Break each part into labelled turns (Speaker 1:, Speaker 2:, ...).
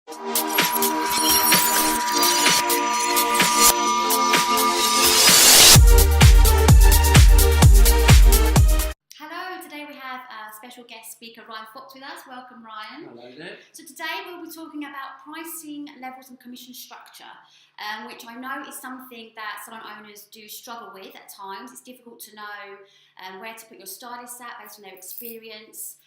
Speaker 1: Hello, today we have a special guest speaker, Ryan Fox, with us. Welcome, Ryan.
Speaker 2: Hello there.
Speaker 1: So today we'll be talking about pricing levels and commission structure, which I know is something that salon owners do struggle with at times. It's difficult to know where to put your stylists at based on their experience.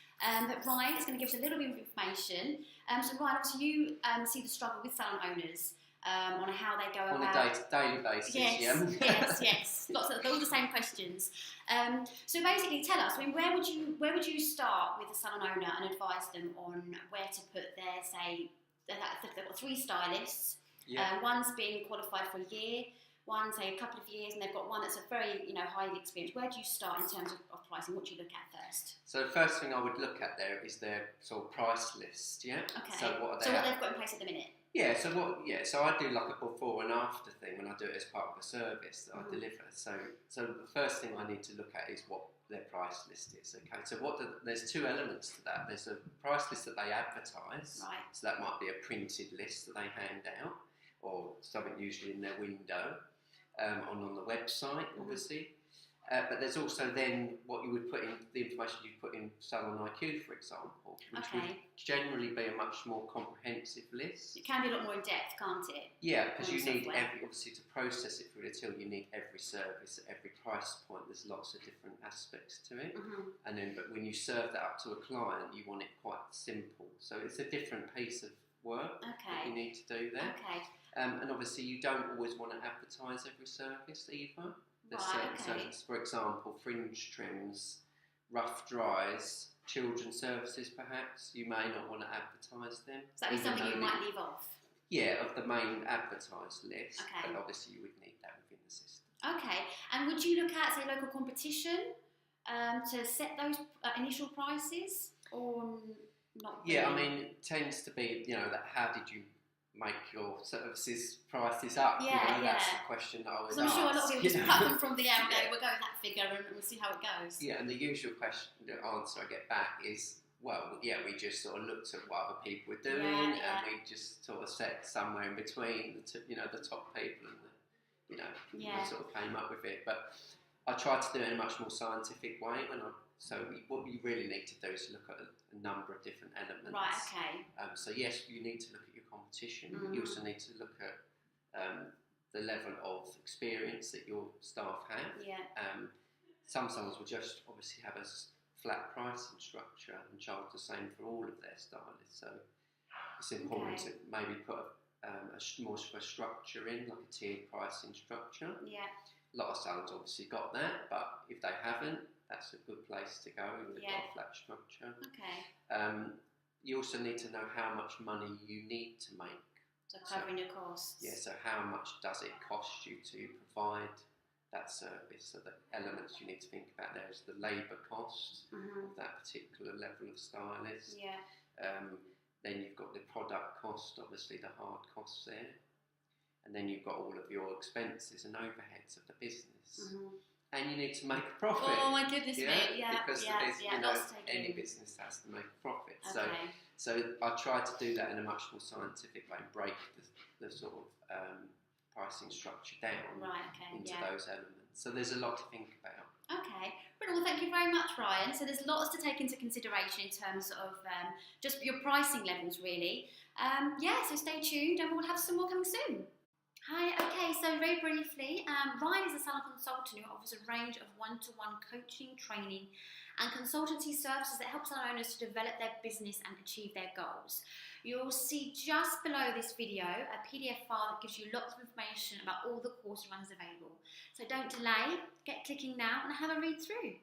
Speaker 1: But Ryan is going to give us a little bit of information. So Ryan, obviously you see the struggle with salon owners on how they go
Speaker 2: on
Speaker 1: about...
Speaker 2: a daily basis,
Speaker 1: yes,
Speaker 2: yeah.
Speaker 1: yes. Lots of all the same questions. So basically, tell us. I mean, where would you start with a salon owner and advise them on where to put their, say, they've got 3 stylists.
Speaker 2: Yeah.
Speaker 1: One's been qualified for a year, one say a couple of years, and they've got one that's a very highly experienced. Where do you start in terms of pricing? What do you look at first?
Speaker 2: So the first thing I would look at there is their sort of price list, yeah.
Speaker 1: Okay.
Speaker 2: So what
Speaker 1: they've got in place at the minute.
Speaker 2: Yeah. So I do like a before and after thing when I do it as part of a service that I deliver. So the first thing I need to look at is what their price list is. Okay. So there's 2 elements to that. There's a price list that they advertise.
Speaker 1: Right.
Speaker 2: So that might be a printed list that they hand out, or something usually in their window, on the website, obviously. But there's also then what you would put in, the information you put in Salon IQ, for example, which would generally be a much more comprehensive list.
Speaker 1: It can be a lot more in depth, can't it?
Speaker 2: Yeah, because you need obviously to process it through the till, you need every service at every price point. There's lots of different aspects to it. And then, but when you serve that up to a client, you want it quite simple. So it's a different piece of work that you need to do there.
Speaker 1: Okay.
Speaker 2: And obviously you don't always want to advertise every service either. So, for example, fringe trims, rough dries, children's services perhaps, you may not want to advertise them.
Speaker 1: So that is something you might leave off?
Speaker 2: Yeah, of the main advertised list,
Speaker 1: okay.
Speaker 2: But obviously you would need that within the system. Okay,
Speaker 1: and would you look at, say, local competition to set those initial prices, or not really?
Speaker 2: Yeah, I mean, it tends to be, that how did you make your services prices up? That's the question that I always ask.
Speaker 1: I'm sure a lot of people just cut them from the air and go, we'll go with that figure and we'll see how it goes.
Speaker 2: Yeah, and the usual answer I get back is, well, yeah, we just sort of looked at what other people were doing, and we just sort of set somewhere in between the top people and sort of came up with it. But I try to do it in a much more scientific way what you really need to do is look at a number of different elements.
Speaker 1: Right, okay.
Speaker 2: So yes, you need to look at your competition. You also need to look at the level of experience that your staff have.
Speaker 1: Yeah.
Speaker 2: Some salons will just obviously have a flat pricing structure and charge the same for all of their stylists. So it's important to maybe put more of a structure in, like a tiered pricing structure.
Speaker 1: Yeah.
Speaker 2: A lot of salons obviously got that, but if they haven't, that's a good place to go if they've got a flat structure.
Speaker 1: Okay.
Speaker 2: You also need to know how much money you need to make.
Speaker 1: So covering your costs.
Speaker 2: Yeah, so how much does it cost you to provide that service? So the elements you need to think about there is the labour cost of that particular level of stylist.
Speaker 1: Yeah.
Speaker 2: Then you've got the product cost, obviously the hard costs there. And then you've got all of your expenses and overheads of the business. And you need to make a profit.
Speaker 1: Oh my goodness me! Yeah,
Speaker 2: because any business has to make a profit.
Speaker 1: Okay.
Speaker 2: So I try to do that in a much more scientific way, break the sort of pricing structure down into those elements. So there's a lot to think about.
Speaker 1: Okay, well, thank you very much, Ryan. So there's lots to take into consideration in terms of just your pricing levels, really. So stay tuned, and we'll have some more coming soon. Hi, okay, so very briefly, Ryan is a salon consultant who offers a range of one-to-one coaching, training and consultancy services that help salon owners to develop their business and achieve their goals. You'll see just below this video a PDF file that gives you lots of information about all the course runs available. So don't delay, get clicking now and have a read through.